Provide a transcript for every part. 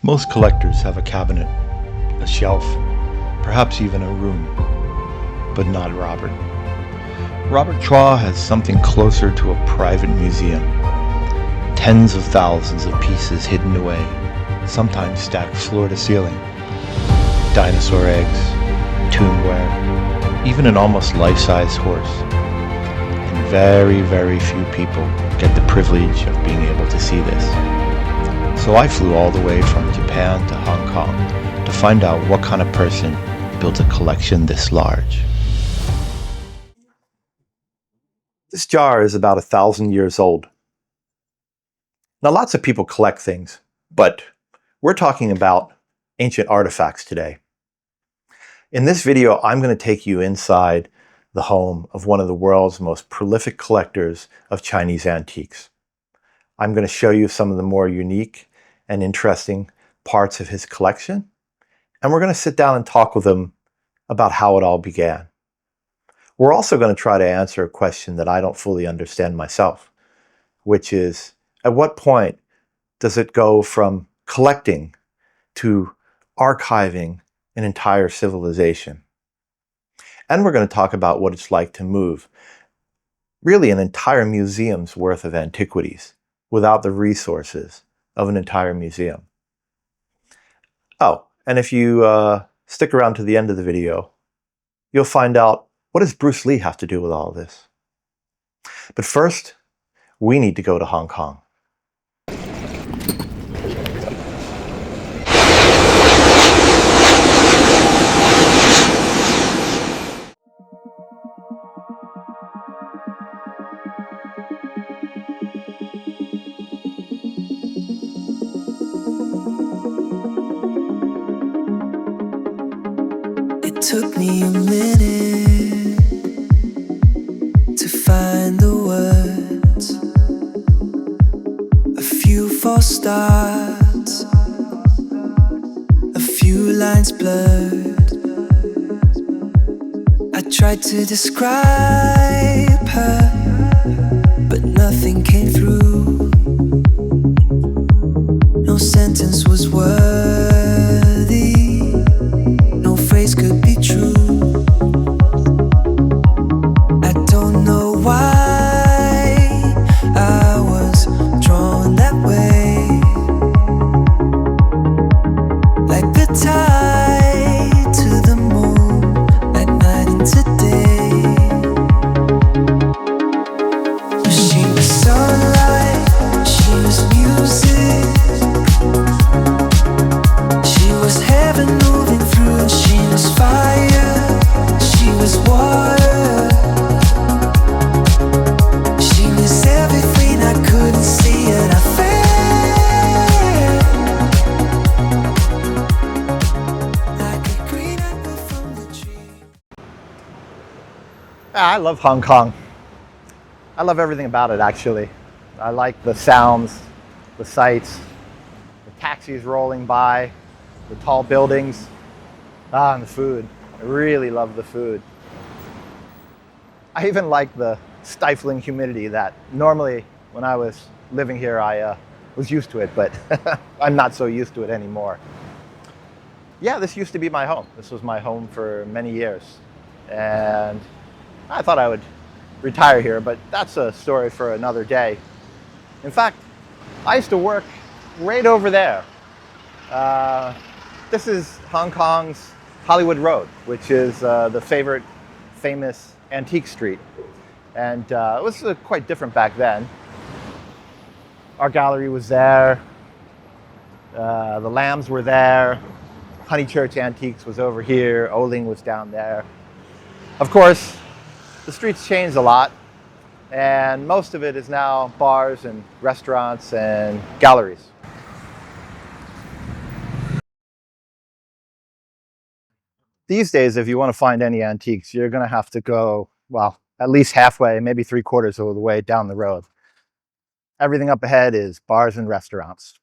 Most collectors have a cabinet, a shelf, perhaps even a room, but not Robert. Robert Chua has something closer to a private museum. Tens of thousands of pieces hidden away, sometimes stacked floor to ceiling. Dinosaur eggs, tuneware, even an almost life-size horse. And very, very few people get the privilege of being able to see this. So I flew all the way from Japan to Hong Kong to find out what kind of person built a collection this large. This jar is about 1,000 years old. Now lots of people collect things, but we're talking about ancient artifacts today. In this video, I'm going to take you inside the home of one of the world's most prolific collectors of Chinese antiques. I'm going to show you some of the more unique and interesting parts of his collection, and we're going to sit down and talk with him about how it all began. We're also going to try to answer a question that I don't fully understand myself, which is, at what point does it go from collecting to archiving an entire civilization? And we're going to talk about what it's like to move really an entire museum's worth of antiquities without the resources of an entire museum. Oh, and if you stick around to the end of the video, you'll find out, what does Bruce Lee have to do with all of this? But first, we need to go to Hong Kong. It took me a minute to find the words, a few false starts, a few lines blurred. I tried to describe her, but nothing came through. No sentence was worthy, no phrase could be true. I don't know why I was drawn that way, like the tide to the moon at night into day. She was sunlight, she was music, she was heaven moving through. She was fire, she was water, she was everything I couldn't see, and I felt like a green apple from the tree. I love Hong Kong. I love everything about it, actually. I like the sounds, the sights, the taxis rolling by, the tall buildings, and the food. I really love the food. I even like the stifling humidity that normally when I was living here I was used to it, but I'm not so used to it anymore. Yeah, this used to be my home. This was my home for many years, and I thought I would retire here, but that's a story for another day. In fact, I used to work right over there. This is Hong Kong's Hollywood Road, which is the famous antique street. And it was quite different back then. Our gallery was there. The Lambs were there. Honeychurch Antiques was over here. Oling was down there. Of course, the street's changed a lot, and most of it is now bars and restaurants and galleries. These days, if you want to find any antiques, you're going to have to go, well, at least halfway, maybe 3/4 of the way down the road. Everything up ahead is bars and restaurants.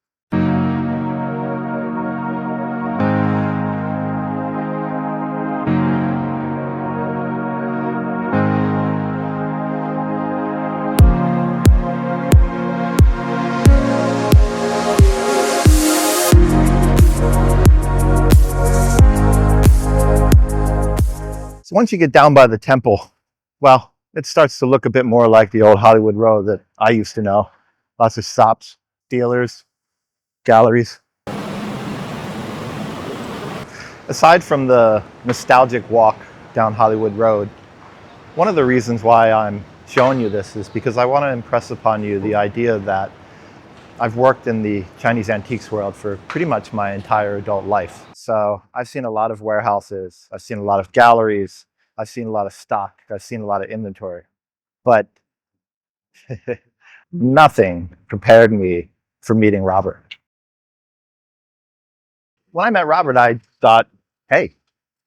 once you get down by the temple, well, it starts to look a bit more like the old Hollywood Row that I used to know. Lots of shops, dealers, galleries. Aside from the nostalgic walk down Hollywood Road, one of the reasons why I'm showing you this is because I want to impress upon you the idea that I've worked in the Chinese antiques world for pretty much my entire adult life. So I've seen a lot of warehouses, I've seen a lot of galleries, I've seen a lot of stock, I've seen a lot of inventory, but nothing prepared me for meeting Robert. When I met Robert, I thought, hey,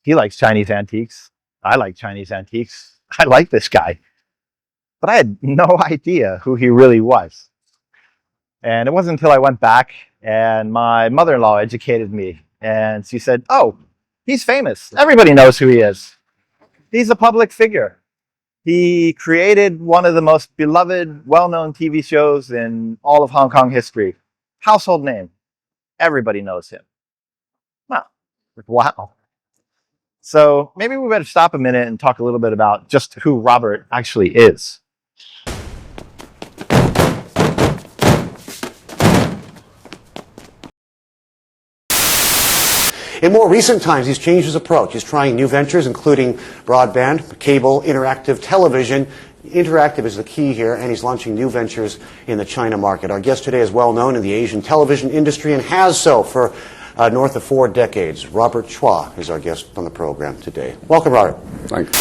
he likes Chinese antiques. I like Chinese antiques. I like this guy. But I had no idea who he really was. And it wasn't until I went back and my mother-in-law educated me. And she said, oh, he's famous. Everybody knows who he is. He's a public figure. He created one of the most beloved, well-known TV shows in all of Hong Kong history. Household name. Everybody knows him. Wow. So maybe we better stop a minute and talk a little bit about just who Robert actually is. In more recent times, he's changed his approach. He's trying new ventures, including broadband, cable, interactive television. Interactive is the key here, and he's launching new ventures in the China market. Our guest today is well known in the Asian television industry and has so for north of 4 decades. Robert Chua is our guest on the program today. Welcome, Robert. Thanks.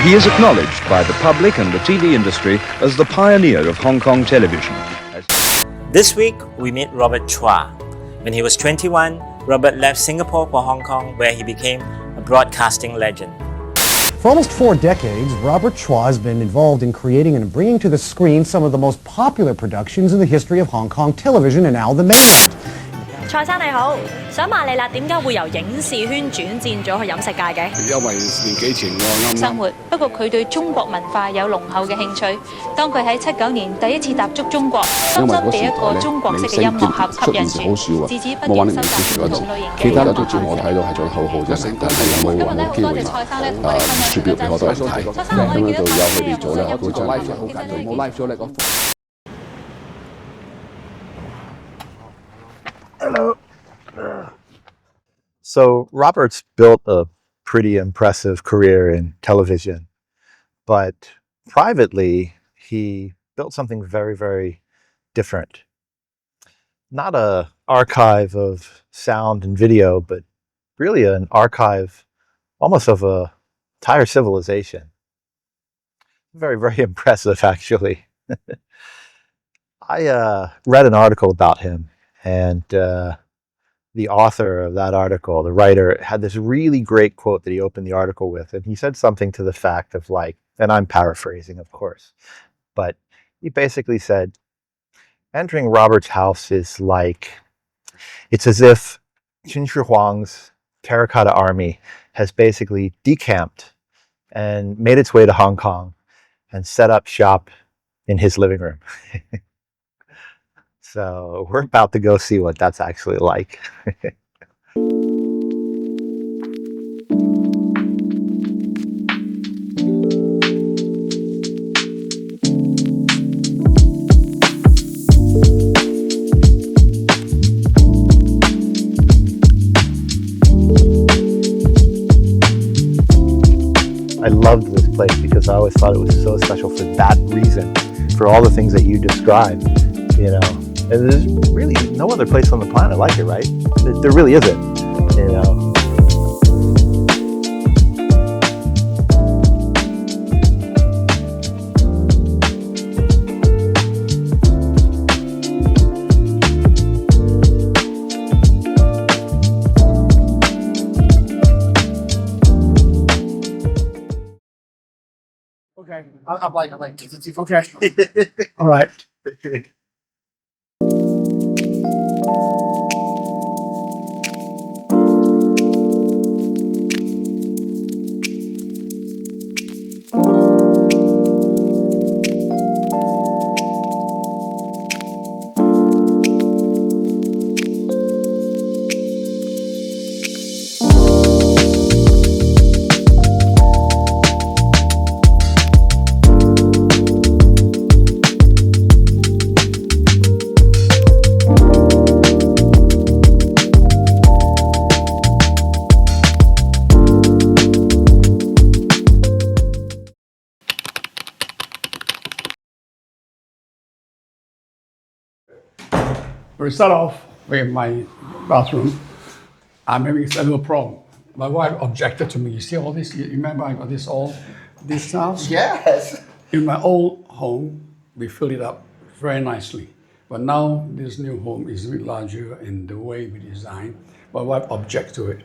He is acknowledged by the public and the TV industry as the pioneer of Hong Kong television. This week, we meet Robert Chua. When he was 21, Robert left Singapore for Hong Kong, where he became a broadcasting legend. For almost 4 decades, Robert Chua has been involved in creating and bringing to the screen some of the most popular productions in the history of Hong Kong television and now the mainland. 蔡生你好，想問你啦，點解會由影視圈轉戰咗去飲食界嘅？因為年幾前我啱生活，不過佢對中國文化有濃厚嘅興趣。當佢喺79年第一次踏足中國，深深被一個中國式嘅音樂盒吸引住，自此不斷收集唔同類型嘅其他音樂都照我睇到係做得好好啫，但係有冇機會輸表俾好多人睇？咁樣就有佢哋做咧，我估真係好緊要，冇 live show 咧講。Hello. So Robert's built a pretty impressive career in television, but privately, he built something very, very different. Not an archive of sound and video, but really an archive almost of an entire civilization. Very, very impressive, actually. I read an article about him, and the author of that article, the writer, had this really great quote that he opened the article with. And he said something to the fact of like, and I'm paraphrasing, of course, but he basically said, entering Robert's house is like, it's as if Qin Shi Huang's terracotta army has basically decamped and made its way to Hong Kong and set up shop in his living room. So we're about to go see what that's actually like. I loved this place because I always thought it was so special for that reason, for all the things that you described, you know. And there's really no other place on the planet like it, right? There really isn't, you know. Okay, I'm like, okay. All right. We start off with my bathroom. I'm having a little problem. My wife objected to me. You see all this? You remember I got this house? Yes. In my old home, we filled it up very nicely. But now this new home is a bit larger in the way we design. My wife objects to it.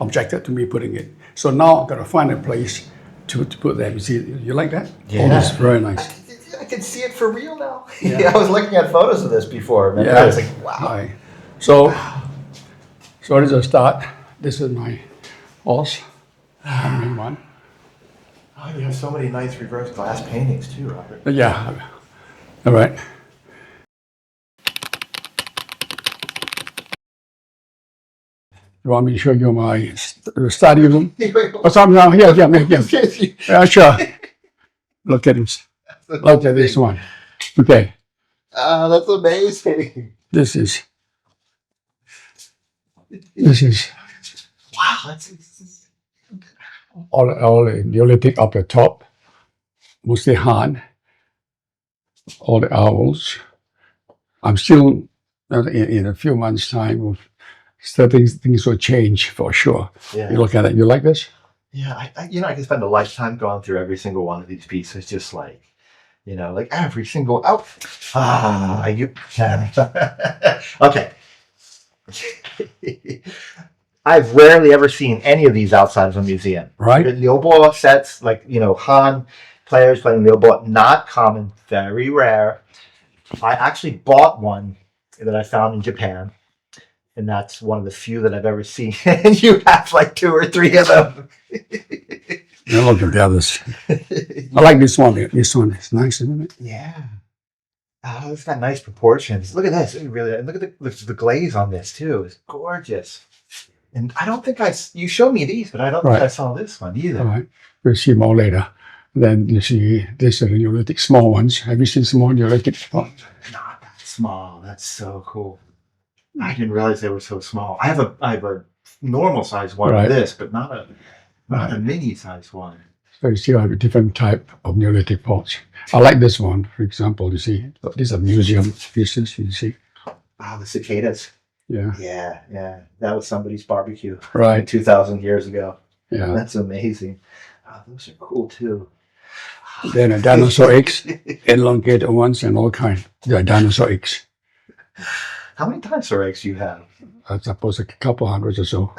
Objected to me putting it. So now I've got to find a place to put that. You see, you like that? Yeah. Oh, that's very nice. I can see it for real now. Yeah. I was looking at photos of this before. Man. Yeah. I was like, wow. Right. So this is a start. This is my horse. Main one. Oh, you have so many nice reverse glass paintings too, Robert. Yeah. All right. You want me to show you my study room? Or something now? Yeah. Yeah, sure. Look at this. Look at this one. Okay. That's amazing. This is Wow, that's all the Neolithic up the top. Mostly Han. All the owls. I'm still in a few months' time. Certain things will change for sure. Yeah. You look at it. You like this? Yeah, I can spend a lifetime going through every single one of these pieces, just like, like every single Okay. I've rarely ever seen any of these outside of a museum. Right. The Liubo sets, like, Han players playing Liubo, not common, very rare. I actually bought one that I found in Japan. And that's one of the few that I've ever seen. And you have like 2 or 3 of them. Now look at the others. I like this one. This one is nice, isn't it? Yeah. Oh, it's got nice proportions. Look at this. Really, look at the glaze on this too. It's gorgeous. And I don't think you showed me these, but I don't think I saw this one either. All right. We'll see more later. Then you see this are the Neolithic small ones. Have you seen small Neolithic? Not that small. That's so cool. I didn't realize they were so small. I have a normal size one of this, but not a mini size one. So you see I have a different type of Neolithic pots. I like this one, for example. You see, these are museum pieces. You see. Wow, the cicadas. Yeah. Yeah. That was somebody's barbecue. Right. 2,000 years ago. Yeah. That's amazing. Oh, those are cool too. Then a dinosaur eggs, elongated ones, and all kinds. They're dinosaur eggs. How many dinosaur eggs do you have? I suppose a couple hundreds or so.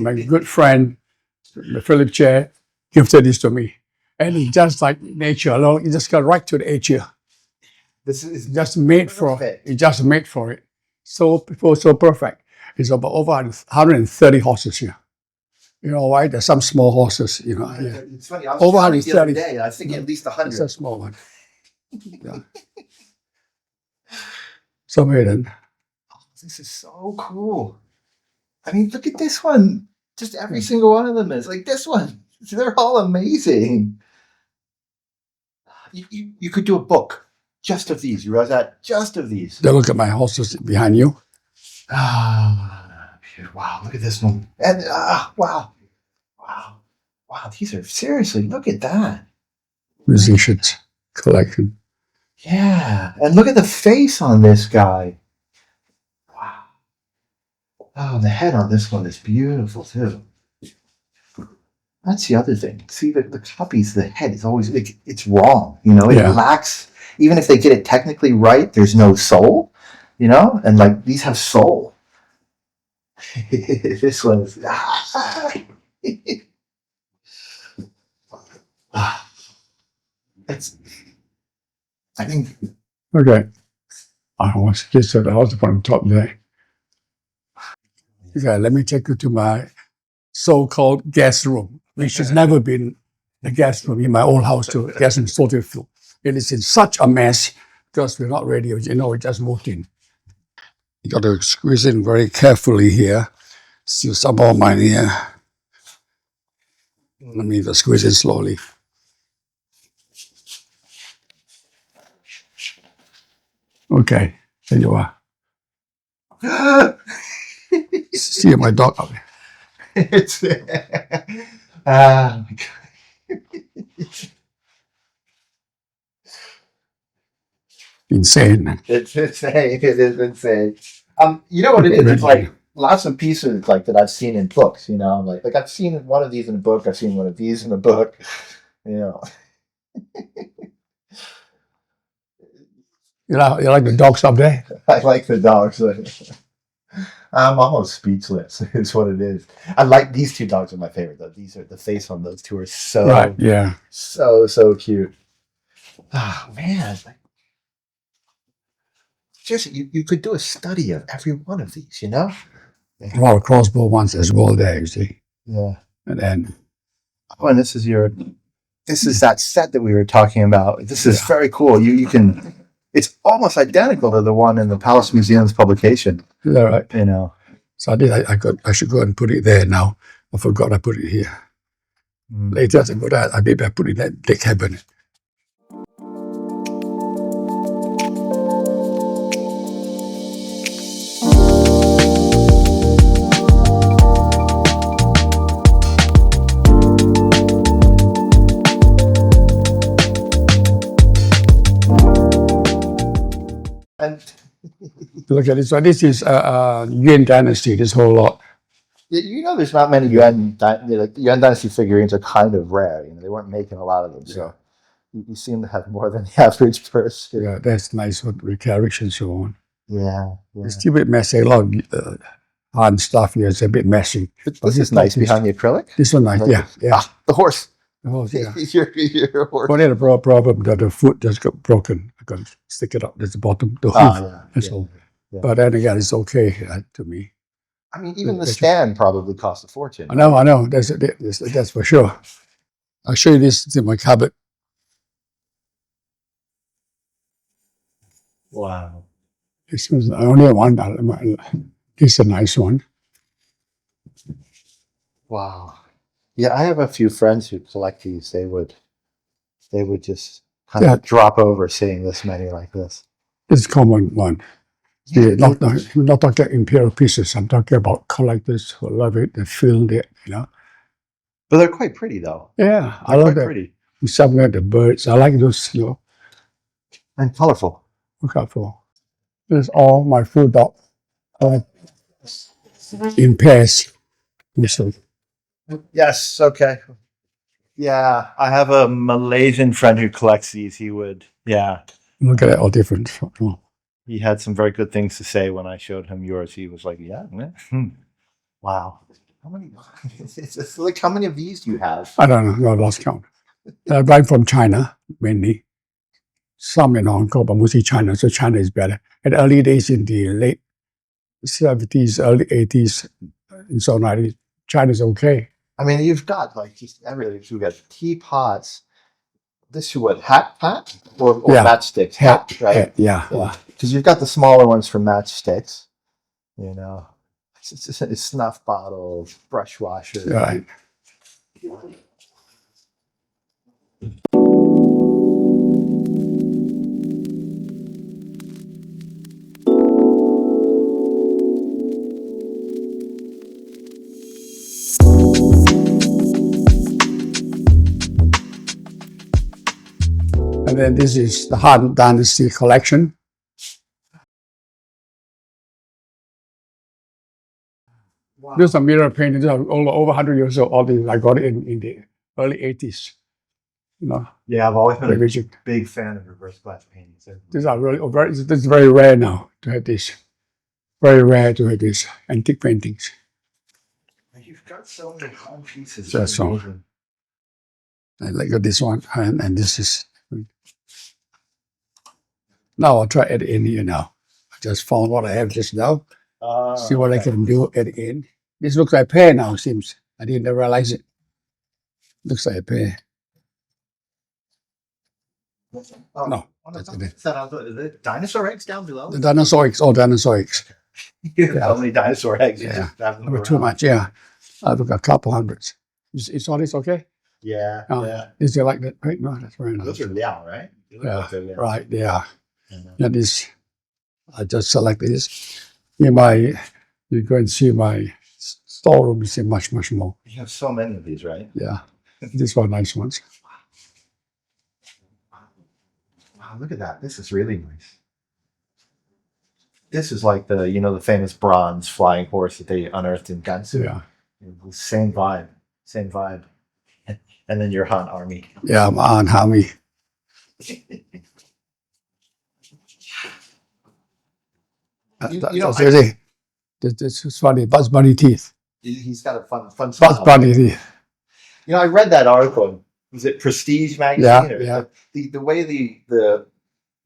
My good friend, Philip Chair, gifted this to me. And it's just like nature alone. It just got right to the edge here. This is just made for it. It just made for it. So perfect. It's about over 130 horses here. You know why? There's some small horses, Yeah. It's funny. I was over counting the other 130. day. I was thinking at least 100. It's a small one. Yeah. So then. This is so cool. I mean, look at this one. Just every single one of them is like this one. They're all amazing. You could do a book just of these. You realize that? Just of these. Then look at my horses behind you. Wow, look at this one. And wow. These are seriously, look at that. Musicians collection. Yeah, and look at the face on this guy. Wow. Oh, the head on this one is beautiful too. That's the other thing. See, the copies, the head is always, it's wrong. It lacks, even if they get it technically right, there's no soul, and like these have soul. This one is, I think. Okay. I was just at the house from the top there. Okay, let me take you to my so-called guest room, which has never been a guest room in my old house to guest room totally full. It is in such a mess because we're not ready. We just moved in. You got to squeeze in very carefully here. Still some more mine here. Let me just squeeze in slowly. Okay, there you are. See my dog up there. It's ah, Insane. it's insane. It is insane. You know what it is? It's like lots of pieces like that I've seen in books. You know, like I've seen one of these in a book. I've seen one of these in a book. You know, You like the dogs up there? I like the dogs. I'm almost speechless. Is what it is. I like these two dogs are my favorite though. These are the face on those two are so Right, yeah. so cute. Oh man. Seriously, you could do a study of every one of these, you know? A lot of crossbow ones as well there, you see. Yeah. And then Oh, and this is that set that we were talking about. This is very cool. You can it's almost identical to the one in the Palace Museum's publication. is that right? You know. So I should go and put it there now. I forgot I put it here. Later I go that I maybe I put it in the cabinet. And Look at this. So this is Yuan Dynasty, this whole lot. you know there's not many Yuan Dynasty figurines are kind of rare. You know, they weren't making a lot of them. So you seem to have more than the average person. Yeah, that's nice with carriage and so on. Yeah. It's still a bit messy. A lot of hard stuff here. It's a bit messy. But this is nice behind the acrylic. This one nice, yeah. Ah, the horse. The horse, yeah. your horse. One had a problem that the foot just got broken. I got to stick it up. That's the bottom, the hoof. That's all. Yeah. But then again, it's okay to me. I mean, even the stand probably cost a fortune. I know. That's for sure. I'll show you this. It's in my cupboard. Wow. This was only one. This is a nice one. Wow. Yeah, I have a few friends who collect these. They would just kind of drop over seeing this many like this. It's a common one. Yeah, not talking imperial pieces. I'm talking about collectors who love it, they feel it, you know. But they're quite pretty though. Yeah, I They're love quite that. pretty. Some like the birds. I like those, you know. And colorful. Look out for. This is all my food dog in pairs. So, Yes, okay. Yeah, I have a Malaysian friend who collects these. He would, look at it, all different. he had some very good things to say when I showed him yours. He was like, yeah. Wow. How many? It's like, how many of these do you have? I don't know, I lost count. I buy from China, mainly. Some in Hong Kong, but mostly China, so China is better. In the early days in the late 70s, early 80s, and so 90s, China's okay. I mean, you've got like just everything. You've got teapots. This is what, hat or matchsticks? Hat, right? Yeah. Because you've got the smaller ones for matchsticks. You know, it's snuff bottles, brush washers. Right. And then this is the Han Dynasty collection. Wow. There's some mirror paintings that are over 100 years old. All these I got it in the early 80s. You know. Yeah, I've always been a big fan of reverse glass paintings. These are this is very rare now to have this. Very rare to have these antique paintings. You've got so many fun pieces. That's so. I like this one, and this is. Now I'll try it in here now. I just found what I have just now. See what I can do at the end. This looks like a pear now, it seems. I didn't realize it. Looks like a pear. No. Is it dinosaur eggs down below? The dinosaur eggs, all dinosaur eggs. You have so many dinosaur eggs. You Yeah. just have them Over too around. much, yeah. I've got a couple hundreds. Is all this okay? Yeah, Oh, yeah. Is it like that? Right? No, that's very nice. Those are liao, right? They look Yeah, like they're liao. right, yeah. Yeah. That is, I just select this. You go and see my storeroom, you see much more. You have so many of these, right? Yeah. These are nice ones. Wow, look at that. This is really nice. This is like the famous bronze flying horse that they unearthed in Gansu. Yeah. Same vibe. Same vibe. And then your Han army. Yeah, I'm on Hami. This is funny. Bugs Bunny teeth. He's got a fun Bugs style. Bunny teeth. I read that article. Was it Prestige magazine? Yeah. The way the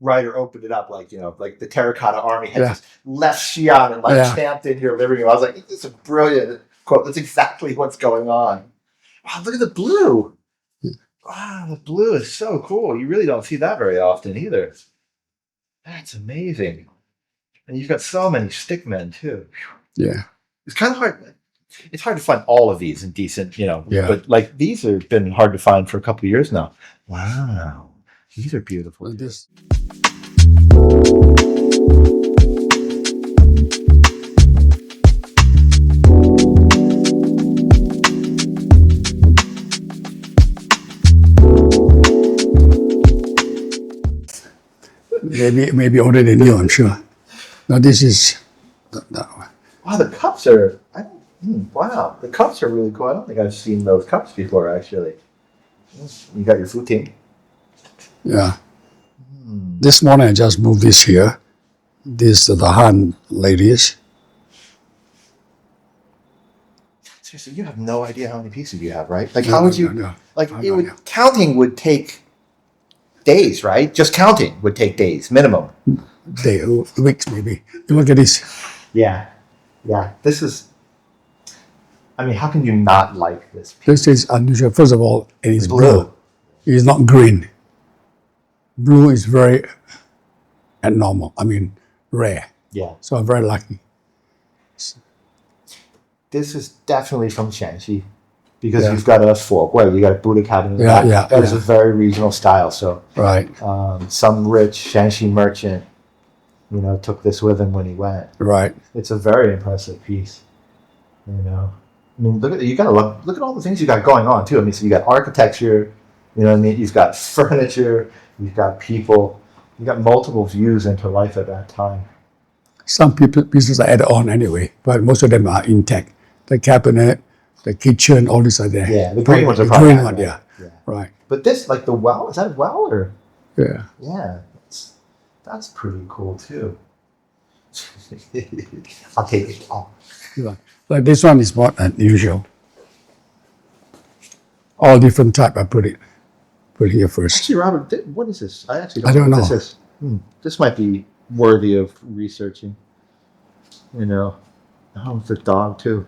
writer opened it up, like the Terracotta Army had just left Xi'an and camped in your living room. I was like, this is a brilliant quote. That's exactly what's going on. Wow, look at the blue. Wow, the blue is so cool. You really don't see that very often either. That's amazing. And you've got so many stickmen too. Yeah. It's kind of hard. It's hard to find all of these in decent, Yeah. but like these have been hard to find for a couple of years now. Wow. These are beautiful. And this. Maybe older than you, I'm sure. Now this is that one. Wow, the cups are. Wow, the cups are really cool. I don't think I've seen those cups before, actually. You got your footing. Yeah. This morning I just moved this here. These are the Han ladies. Seriously, you have no idea how many pieces you have, right? Like, how would you? No. Counting would take days, right? Just counting would take days, minimum. Weeks maybe. Look at this. Yeah. This is. I mean, how can you not like this piece? This is unusual. First of all, it is Blue. blue. It is not green. Blue is very abnormal. I mean, rare. Yeah. So I'm very lucky. This is definitely from Shanxi because you've got a fork. Well, you got a Buddha cabinet. Yeah. That is a very regional style. So Right. Some rich Shanxi merchant, took this with him when he went. Right. It's a very impressive piece. I mean, look at all the things you got going on too. I mean, so you got architecture. You've got furniture. You've got people. You got multiple views into life at that time. Some pieces are added on anyway, but most of them are intact. The cabinet, the kitchen, all these are there. Yeah, the green ones are the probably green one, yeah. Right. But this, like the well, is that a well or? Yeah. Yeah, that's pretty cool too. I'll take it all. Yeah. Like this one is more unusual. All different type. I put here first. Actually, Robert, what is this? I actually I don't know don't what this is. This might be worthy of researching. Oh, it's a dog too.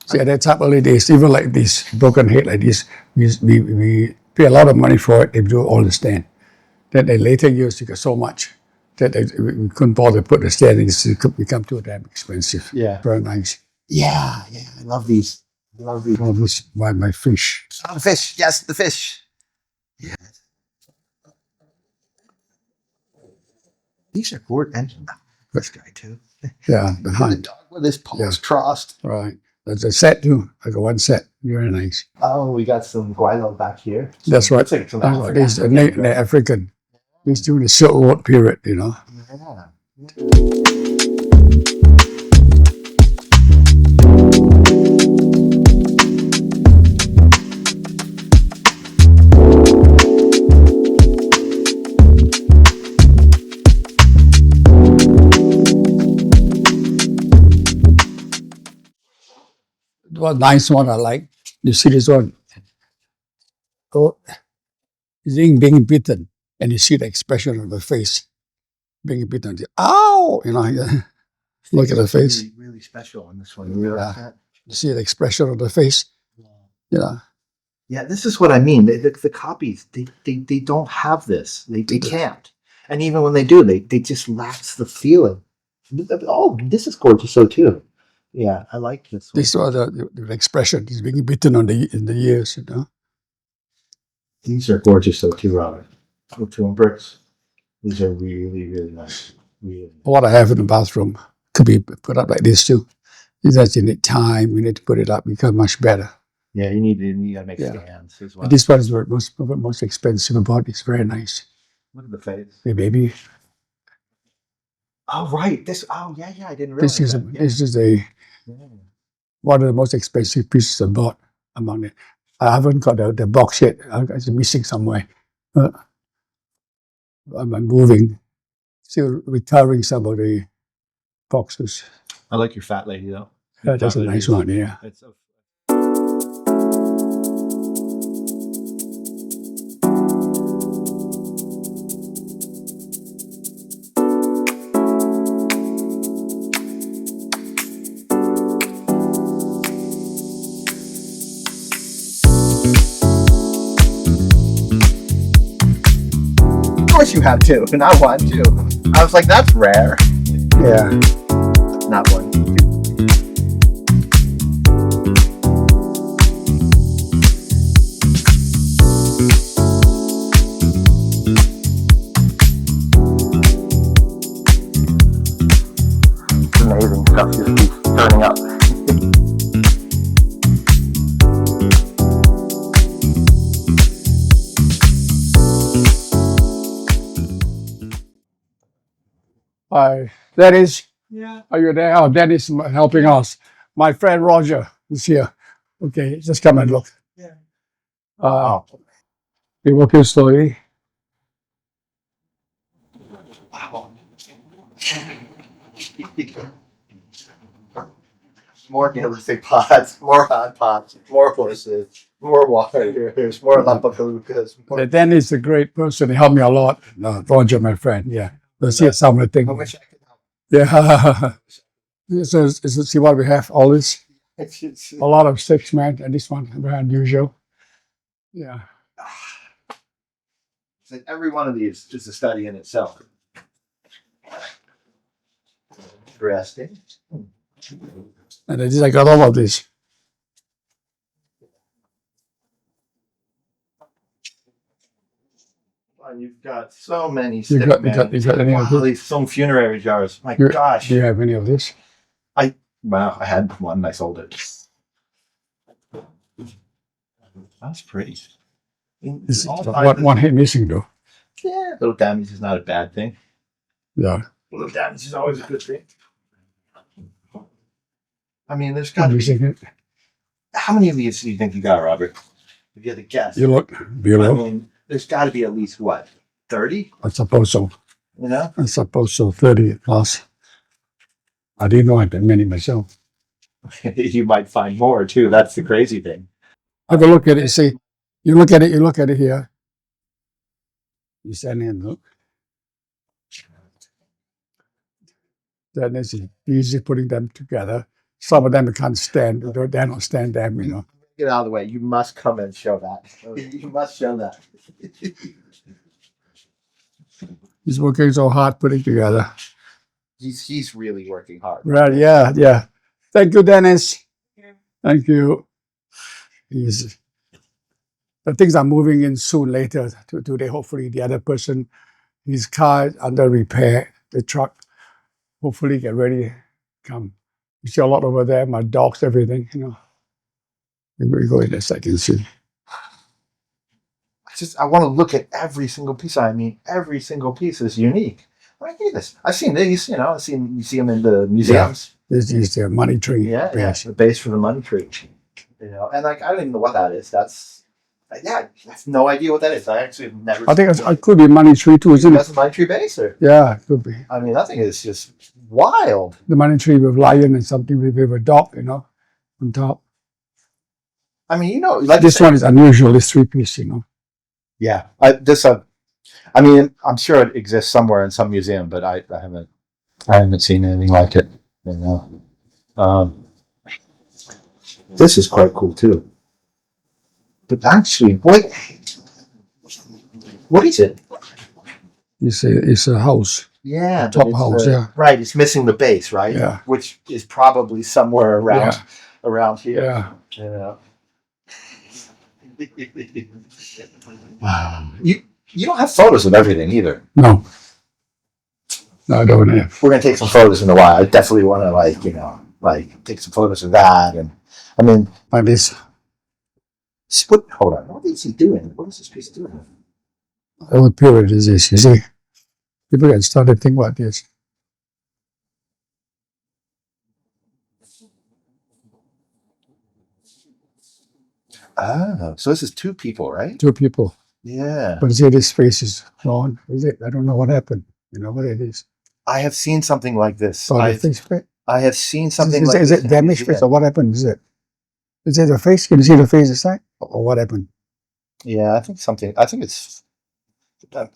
See, at that time, early days, even like this broken head like this, we pay a lot of money for it. They do all the stand. Then in later years, you got so much that we couldn't bother to put the stand in. It could become too damn expensive. Yeah. Very nice. Yeah, I love these. Oh, this is my fish. Oh, the fish. Yes, the fish. Yeah. These are good. And this guy too. Yeah, The behind. dog with his paws crossed. Right. There's a set too. I got one set. Very nice. Oh, we got some guaylo back here. That's right. Looks like some African. This is African. This during the Silk Road period, Yeah. One nice one I like. You see this one? Oh, he's being bitten, and you see the expression on the face. Being bitten. Ow! Look at the face. Really, really special on this one. You realize that? You see the expression on the face. Yeah. Yeah, this is what I mean. The copies, they don't have this. They can't. And even when they do, they just lacks the feeling. Oh, this is gorgeous though too. Yeah, I like this one. This was the expression is being bitten on in the ears, you know. These are gorgeous though too, Robert. Oh, two bricks. These are really, really nice. Really. What I have in the bathroom could be put up like this too. It's just you need time. You need to put it up. Become much better. Yeah, you gotta make stands as well. And this one is the most expensive about. It's very nice. Look at the face. Hey, baby. Oh right. This. Oh yeah. I didn't realize This is one of the most expensive pieces I bought among it. I haven't got the box yet. It's missing somewhere. I'm moving, still retiring some of the boxes. I like your fat lady though. That's a nice one, yeah. It's so Of course you have two, and I want two. I was like, that's rare. Yeah. Not one. Amazing stuff just keeps turning up. Hi, Dennis. Yeah. Are you there? Oh, Dennis is helping us. My friend Roger is here. Okay, just come and look. Yeah. We're working slowly. Wow. More realistic pots, more hot pots, more horses, more warriors, more lapacalucas. Dennis is a great person. He helped me a lot. Roger, my friend. Yeah. Let's see some of the things. I wish I could help. Yeah. So see what we have. All this. It's A lot of sticks, man. And this one, very unusual. Yeah. like every one of these is a study in itself. Interesting. And I got all of this. And you've got so many You stick got any of wow, this? these some funerary jars. My gosh. Do you have any of this? Wow, I had one and I sold it. That's pretty. One hit missing though. Yeah, little damage is not a bad thing. Yeah. Little damage is always a good thing. I mean, there's got to be. Missing it. How many of these do you think you got, Robert? If you had to guess. You look below. I mean, there's got to be at least what, 30? I suppose so. You know? I suppose so. 30 plus. I didn't know I had many myself. You might find more too. That's the crazy thing. Have a look at it. See, you look at it here. You stand there and look. Then it's easy putting them together. Some of them can't stand. They don't stand them, you know. Get out of the way. You must come and show that. You must show that. He's working so hard putting together. He's really working hard. Right, yeah. Thank you, Dennis. Thank you. The things are moving in soon later today. Hopefully the other person, his car is under repair, the truck. Hopefully get ready to come. You see a lot over there, my dogs, everything, you know. We go in a second soon. I want to look at every single piece. I mean, every single piece is unique. I mean, look at this. I've seen these, you know, you see them in the museums. Yeah. This is their money tree. Yeah, the base for the money tree. You know, and like, I don't even know what that is. That's I have no idea what that is. I actually have never. I think it could be money tree too, isn't it? That's a money tree base, or? Yeah, it could be. I mean, that thing is just wild. The money tree with lion and something with a dog, you know, on top. I mean, you know, like this one is unusual. This 3-piece, you know. Yeah, I mean, I'm sure it exists somewhere in some museum, but I haven't seen anything like it. You know, this is quite cool too. But actually, what is it? It's a house. Yeah, top but it's holes, yeah. right. It's missing the base, right? Yeah. Which is probably somewhere around here. Yeah. Yeah. Wow. You don't have photos of everything either. No, I don't have. We're gonna take some photos in a while. I definitely want to take some photos of that. And I mean, Like this. Hold on. What is he doing? What is this piece doing? What period is this? You see, people can start to think about this. Oh, so this is two people, right? Two people. Yeah. But see, this face is gone. Is it? I don't know what happened. You know what it is? I have seen something like this. Oh, the face. I have seen something is, like is this. it damaged face or what happened? Is it the face? Can you see the face inside? Or what happened? Yeah, I think it's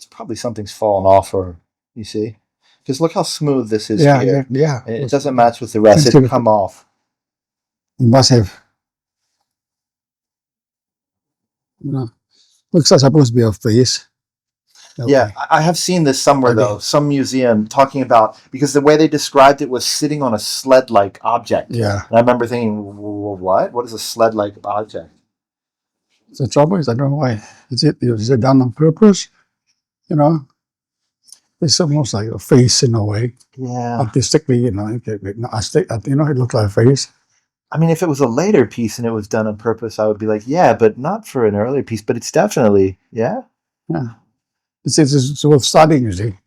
probably something's fallen off, or you see, because look how smooth this is here. Yeah. It doesn't match with the rest. It come off. You must have. You know, looks like supposed to be a face. Okay. Yeah, I have seen this somewhere though, some museum talking about, because the way they described it was sitting on a sled-like object. Yeah. And I remember thinking, well, what? What is a sled-like object? The trouble is, I don't know why. Is it done on purpose? You know, it's almost like a face in a way. Yeah. Artistically, you know, it looks like a face. I mean, if it was a later piece and it was done on purpose, I would be like, yeah, but not for an earlier piece. But it's definitely, yeah. Yeah. It's worth studying, you see,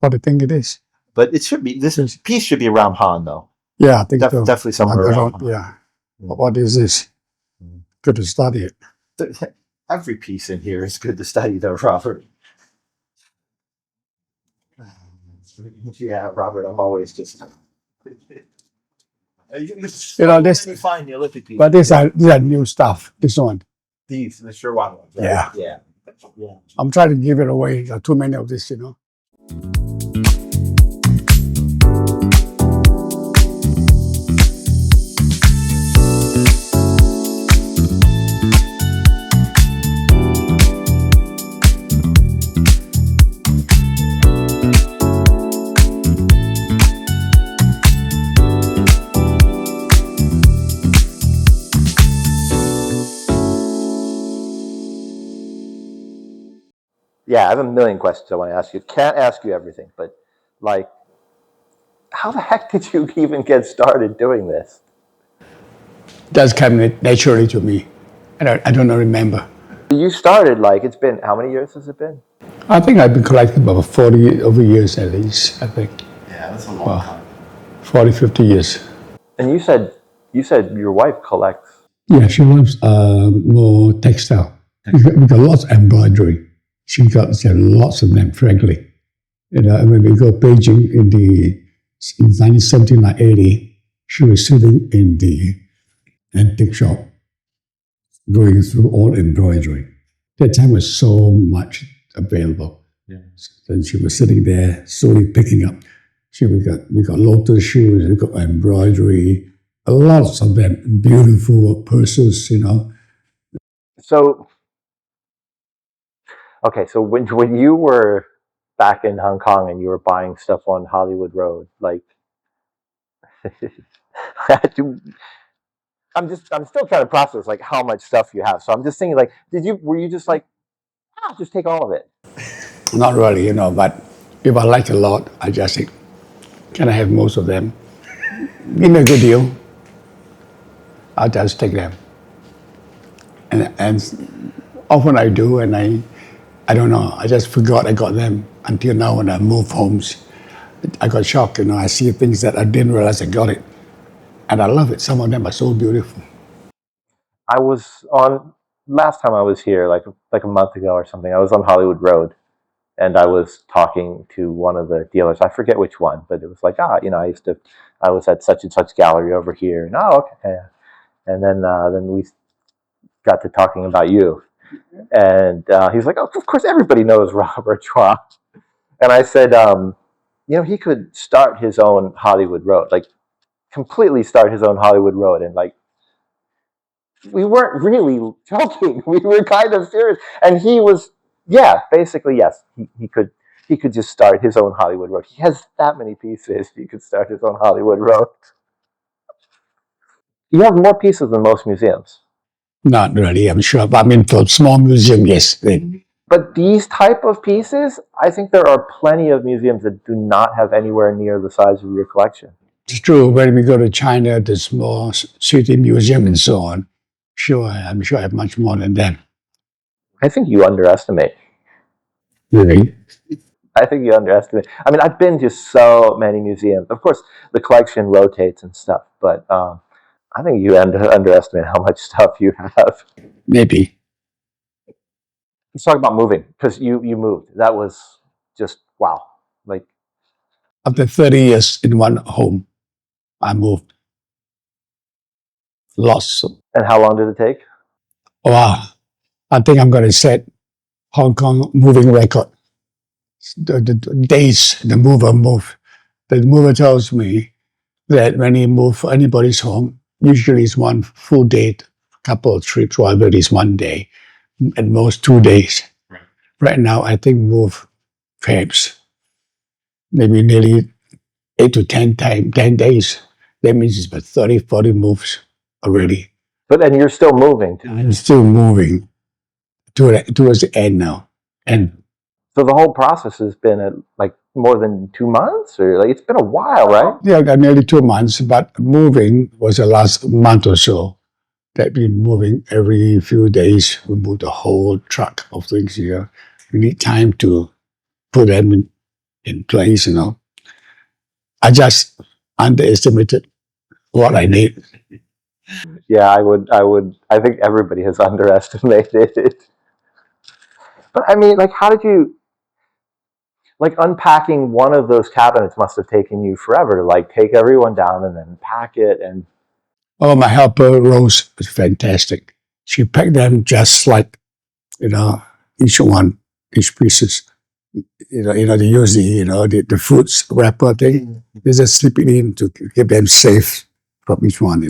what I think it is. But it should be, this piece should be around Han, though. Yeah, I think so. Definitely somewhere around Han. Yeah. What is this? Good to study it. Every piece in here is good to study, though, Robert. Yeah, Robert, I'm always just... You know, this, find the Olympic piece. but these are new stuff. This one. These, the Sherwan ones. Right? Yeah. Yeah. I'm trying to give it away. There are too many of this, you know. Yeah, I have a million questions I want to ask you. Can't ask you everything, but like, how the heck did you even get started doing this? That's coming naturally to me. I don't remember. You started it's been, how many years has it been? I think I've been collecting about 40 over years at least, I think. Yeah, that's a long time. 40, 50 years. And you said your wife collects. Yeah, she loves more textile. We got lots of embroidery. She got lots of them, frankly. And when we go Beijing in 1979, 80, she was sitting in the antique shop, going through all embroidery. That time was so much available. Yeah. And she was sitting there, slowly picking up. We got lotus shoes, we got embroidery, lots of them, beautiful purses, you know. So, okay, so when you were back in Hong Kong and you were buying stuff on Hollywood Road, I'm still trying to process how much stuff you have. So I'm just thinking were you just just take all of it? Not really, you know, but if I like a lot, I just think, can I have most of them? Give me a good deal, I'll just take them. And often I do, and I don't know, I just forgot I got them until now when I move homes. I got shocked, you know, I see things that I didn't realize I got it. And I love it. Some of them are so beautiful. I was last time I was here, like a month ago or something, I was on Hollywood Road and I was talking to one of the dealers. I forget which one, but it was I was at such and such gallery over here. And okay. And then we got to talking about you. And he's like, oh, of course, everybody knows Robert Chua. And I said, he could start his own Hollywood Road, completely start his own Hollywood Road. And we weren't really joking. We were kind of serious. And he was, basically, yes, he he could just start his own Hollywood Road. He has that many pieces. He could start his own Hollywood Road. You have more pieces than most museums. Not really, I'm sure. But I mean, for small museum, yes. But these type of pieces, I think there are plenty of museums that do not have anywhere near the size of your collection. It's true. When we go to China, the small city museum and so on, sure, I'm sure I have much more than that. I think you underestimate. Really? I think you underestimate. I mean, I've been to so many museums. Of course, the collection rotates and stuff, but I think you underestimate how much stuff you have. Maybe. Let's talk about moving, because you moved. That was just wow. Like, After 30 years in one home, I moved. Lots of, and how long did it take? wow. I think I'm going to set Hong Kong moving record. The days the mover moved. The mover tells me that when he moves for anybody's home, usually it's one full day, couple of trips, whatever it is, 1 day, at most 2 days. Right now, I think move perhaps maybe nearly 8 to 10 days. That means it's about 30, 40 moves already. And you're still moving. I'm still moving towards the end now. And so the whole process has been like more than 2 months, or like it's been a while, right? Yeah, nearly 2 months, but moving was the last month or so. That been moving every few days. We move the whole truck of things here. We need time to put them in place, I just underestimated what I need. Yeah, I think everybody has underestimated it. But I mean, like, how did you, like, unpacking one of those cabinets must have taken you forever to, like, take everyone down and then pack it. And oh, my helper Rose was fantastic. She packed them just like, each pieces. They use the fruits wrapper thing. They just slip it in to keep them safe from each one.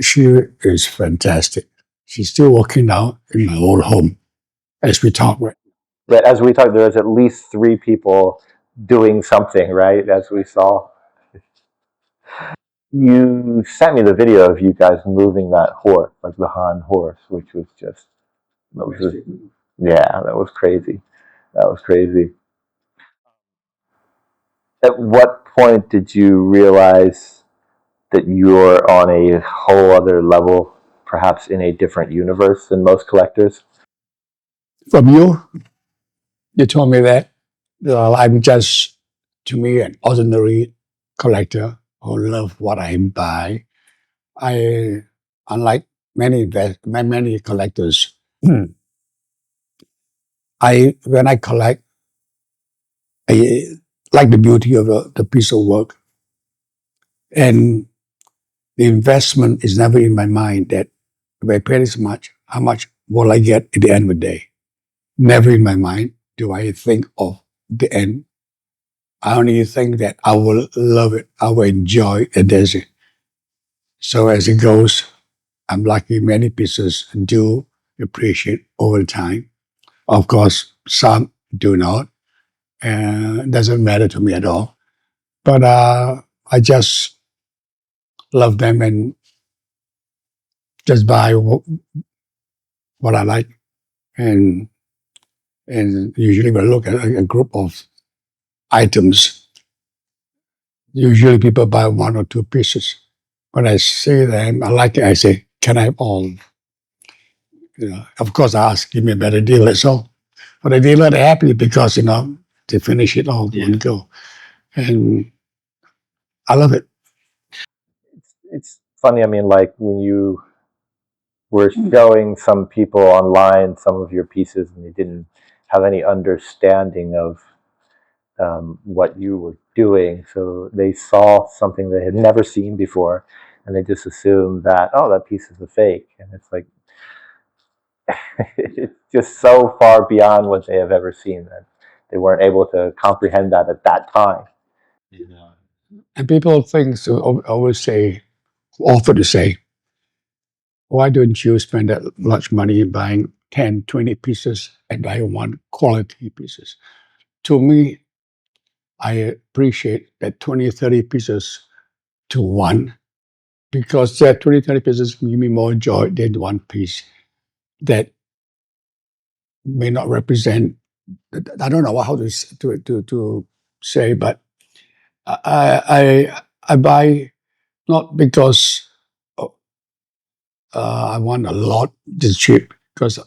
She is fantastic. She's still working now in my old home as we talk. Right? But as we talk, there's at least 3 people doing something, right? As we saw. You sent me the video of you guys moving that horse, like the Han horse, which was just, yeah, that was crazy. That was crazy. At what point did you realize that you're on a whole other level, perhaps in a different universe than most collectors? From you told me that. I'm just, to me, an ordinary collector who love what I buy. Unlike many collectors, when I collect, I like the beauty of the piece of work, and the investment is never in my mind that if I pay this much, how much will I get at the end of the day? Never in my mind do I think of the end. I only think that I will love it, I will enjoy it, and that's it. So as it goes, I'm lucky many pieces do appreciate over time. Of course, some do not. It doesn't matter to me at all. But I just love them and just buy what I like. And usually when I look at a group of items, usually people buy 1 or 2 pieces. When I see them, I like it, I say, can I have all? Of course, I ask, give me a better deal, that's all. But the dealer, they're happy because, they finish it all in one go. And I love it. It's funny, I mean, like when you were showing some people online some of your pieces and they didn't have any understanding of what you were doing. So they saw something they had never seen before and they just assumed that, oh, that piece is a fake. And it's like, it's just so far beyond what they have ever seen that they weren't able to comprehend that at that time. And people think, so always say, offer to say, why don't you spend that much money buying 10, 20 pieces and buy one quality pieces? to me, I appreciate that 20, 30 pieces to one, because that 20, 30 pieces give me more joy than one piece that may not represent. I don't know how to say, but I buy not because I want a lot this cheap, because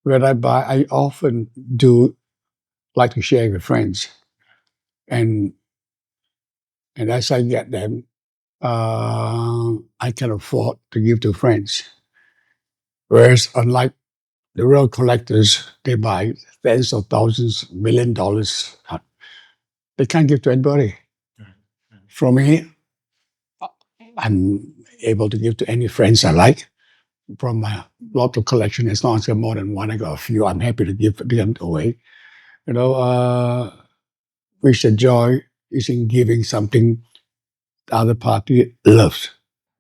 when I buy, I often do like to share with friends, and as I get them, I can afford to give to friends. Whereas unlike the real collectors, they buy tens of thousands, $1 million. They can't give to anybody. For me, I'm able to give to any friends I like from my local collection. As long as I have more than one, I got a few. I'm happy to give them away. You know, which the joy is in giving something the other party loves.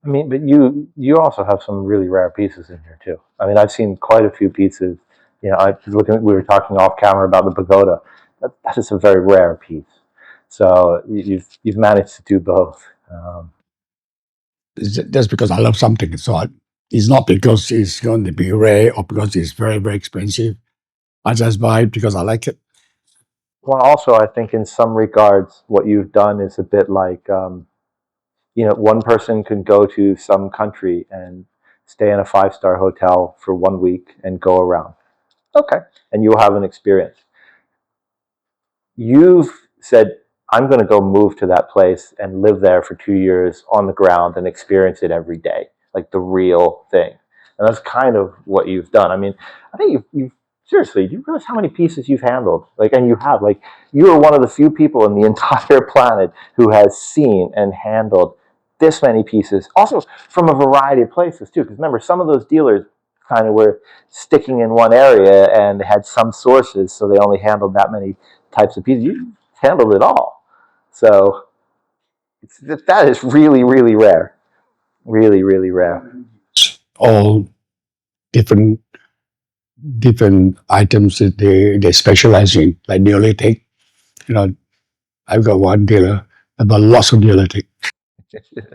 I mean, but you also have some really rare pieces in here too. I mean, I've seen quite a few pieces. You know, I was looking. We were talking off camera about the pagoda. That is a very rare piece. So you've managed to do both. That's because I love something. So it's not because it's going to be rare or because it's very, very expensive. I just buy it because I like it. Well, also, I think in some regards, what you've done is a bit like, you know, one person can go to some country and stay in a 5-star hotel for 1 week and go around. Okay. And you'll have an experience. You've said, I'm going to go move to that place and live there for 2 years on the ground and experience it every day, like the real thing. And that's kind of what you've done. I mean, I think you've seriously, do you realize how many pieces you've handled? Like, and you have, like, you are one of the few people in the entire planet who has seen and handled this many pieces, also from a variety of places too. Because remember, some of those dealers kind of were sticking in one area and had some sources, so they only handled that many types of pieces. You handled it all. So that is really, really rare. Really, really rare. All different items that they specialize in, like Neolithic. You know, I've got one dealer about lots of Neolithic,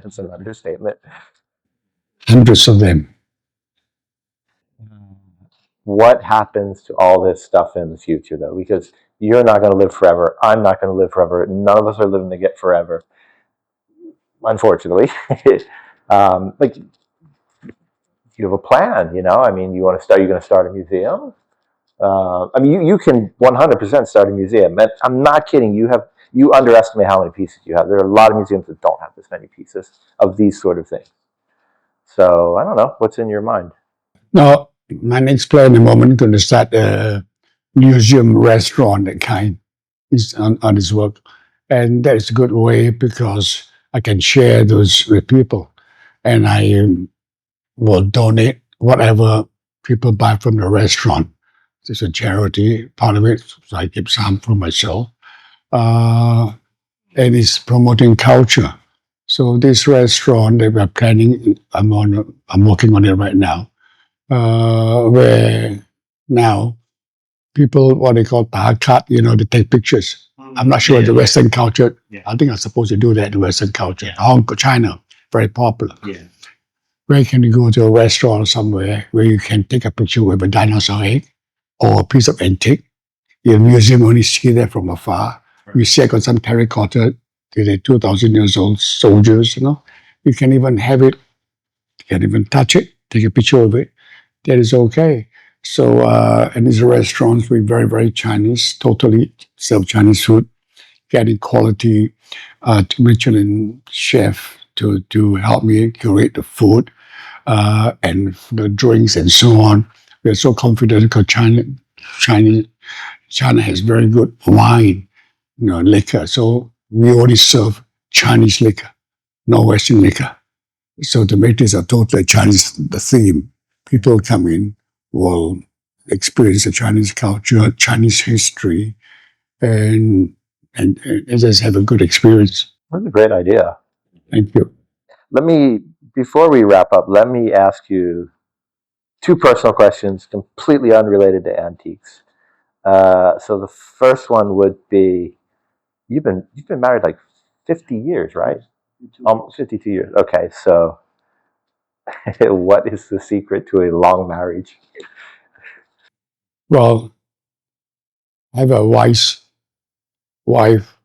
That's an understatement. hundreds of them. What happens to all this stuff in the future, though? Because you're not going to live forever. I'm not going to live forever. None of us are living to get forever, unfortunately. Like, you have a plan, you know? I mean, you're going to start a museum? I mean, you can 100% start a museum. And I'm not kidding. You underestimate how many pieces you have. There are a lot of museums that don't have this many pieces of these sort of things. So I don't know. What's in your mind? Now, my next plan in a moment going to start a museum restaurant that kind is on this work. And that is a good way because I can share those with people. And I will donate whatever people buy from the restaurant. It's a charity part of it, so I keep some for myself. And it's promoting culture. So this restaurant that we're planning, I'm working on it right now, where now people, what they call cut, you know, they take pictures. I'm not sure the Western culture. I think I'm supposed to do that in Western culture. Hong Kong, China, very popular. Where can you go to a restaurant somewhere where you can take a picture with a dinosaur egg or a piece of antique? Your museum only see that from afar. We see on some terracotta, they're 2,000 years old soldiers, you know. You can even have it, you can even touch it, take a picture of it. That is okay. So, and these restaurants were very, very Chinese, totally serve Chinese food, getting quality Michelin chef to help me curate the food and the drinks and so on. We're so confident because China has very good wine, you know, liquor. So we only serve Chinese liquor, no Western liquor. So to make this a totally Chinese theme, people come in will experience the Chinese culture, Chinese history, and just have a good experience. That's a great idea. Thank you. Before we wrap up, let me ask you two personal questions completely unrelated to antiques. So the first one would be you've been married like 50 years, right? 52 years. Okay, so what is the secret to a long marriage? Well, I have a wise wife.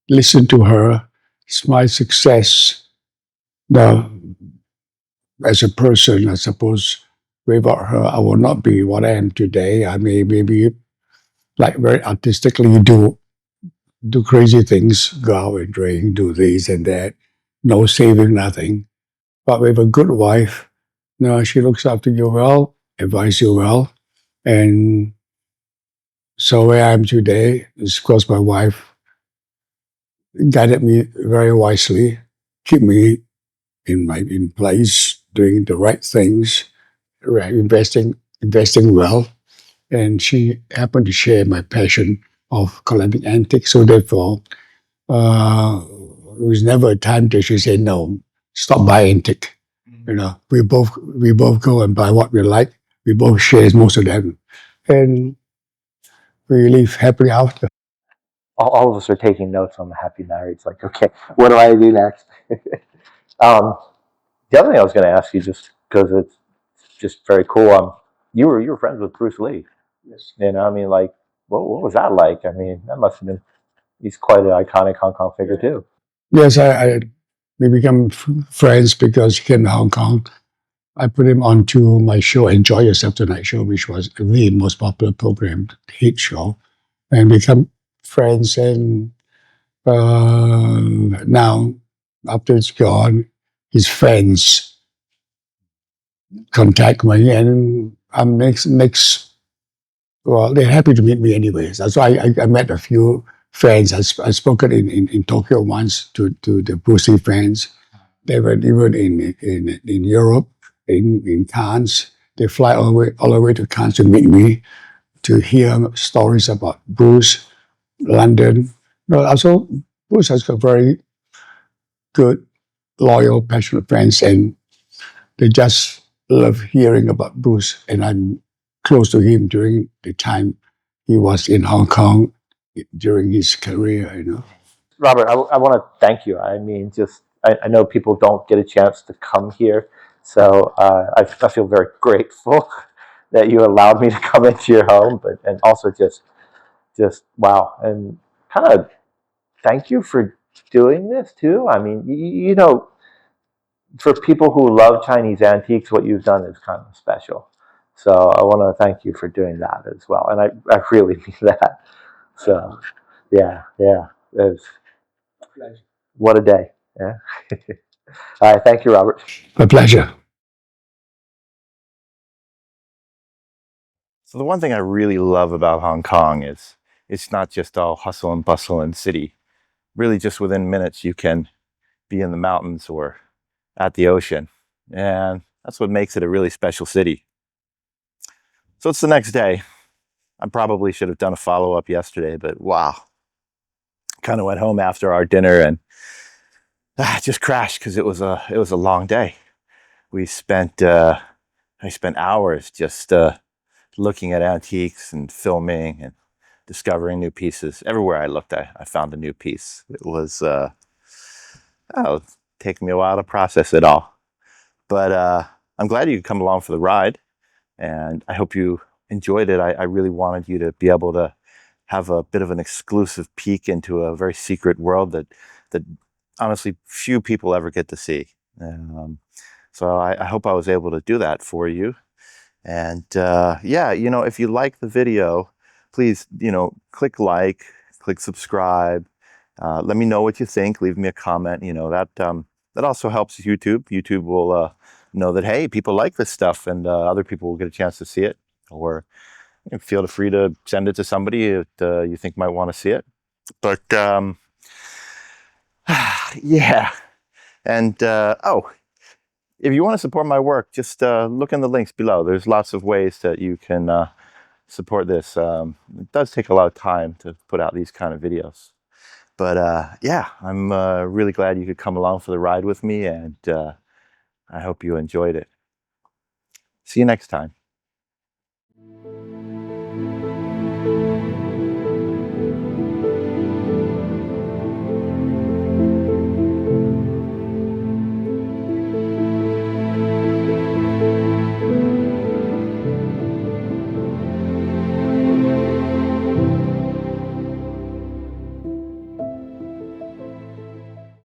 Listen to her. It's my success. Now, as a person, I suppose without her, I will not be what I am today. I may maybe like very artistically do crazy things, go out and drink, do this and that, no saving, nothing. But with a good wife, no, she looks after you well, advise you well, and so where I am today is because my wife guided me very wisely, keep me in place, doing the right things, right, investing well, and she happened to share my passion of collecting antiques. So therefore, there was never a time that she said no, stop buying antique. You know, we both go and buy what we like. We both share most of them, and we live happily after. All of us are taking notes on the happy marriage. Like, okay, what do I do next? um, the other thing I was going to ask you, just because it's just very cool. You were friends with Bruce Lee. Yes. You know, I mean, like, what was that like? I mean, that must have been. He's quite an iconic Hong Kong figure too. Yes, we become friends because he came to Hong Kong. I put him onto my show, Enjoy Yourself Tonight show, which was the most popular program, hit show, and become friends. And now, after it's gone, his friends contact me, and I'm next. Well, they're happy to meet me anyways. So I met a few friends. I spoken in Tokyo once to the Bruce Lee fans. They were even in Europe, in Cannes. They fly all the way to Cannes to meet me, to hear stories about Bruce, London. No, also, Bruce has got very good, loyal, passionate friends, and they just love hearing about Bruce. And I'm close to him during the time he was in Hong Kong during his career, you know. Robert, I want to thank you. I mean, just I know people don't get a chance to come here, so I feel very grateful that you allowed me to come into your home, but and also just wow, and kind of thank you for doing this too. I mean, you know, for people who love Chinese antiques, what you've done is kind of special. So I want to thank you for doing that as well, and I really mean that. So yeah, it's, what a day. Yeah. All right, thank you, Robert. My pleasure. So the one thing I really love about Hong Kong is it's not just all hustle and bustle and city. Really, just within minutes, you can be in the mountains or at the ocean. And that's what makes it a really special city. So it's the next day. I probably should have done a follow-up yesterday, but wow. Kind of went home after our dinner and just crashed because it was a long day. We spent I spent hours just looking at antiques and filming and discovering new pieces. Everywhere I looked, I found a new piece. It was taking me a while to process it all. But I'm glad you could come along for the ride, and I hope you enjoyed it. I really wanted you to be able to have a bit of an exclusive peek into a very secret world that honestly few people ever get to see. So I hope I was able to do that for you. And yeah, you know, if you like the video, please, you know, click like, click subscribe. Let me know what you think. Leave me a comment. You know, that also helps YouTube. YouTube will know that, hey, people like this stuff, and other people will get a chance to see it. Or feel free to send it to somebody that you think might want to see it. But yeah. And oh, if you want to support my work, just look in the links below. There's lots of ways that you can support this. It does take a lot of time to put out these kind of videos. But yeah, I'm really glad you could come along for the ride with me, and I hope you enjoyed it. See you next time.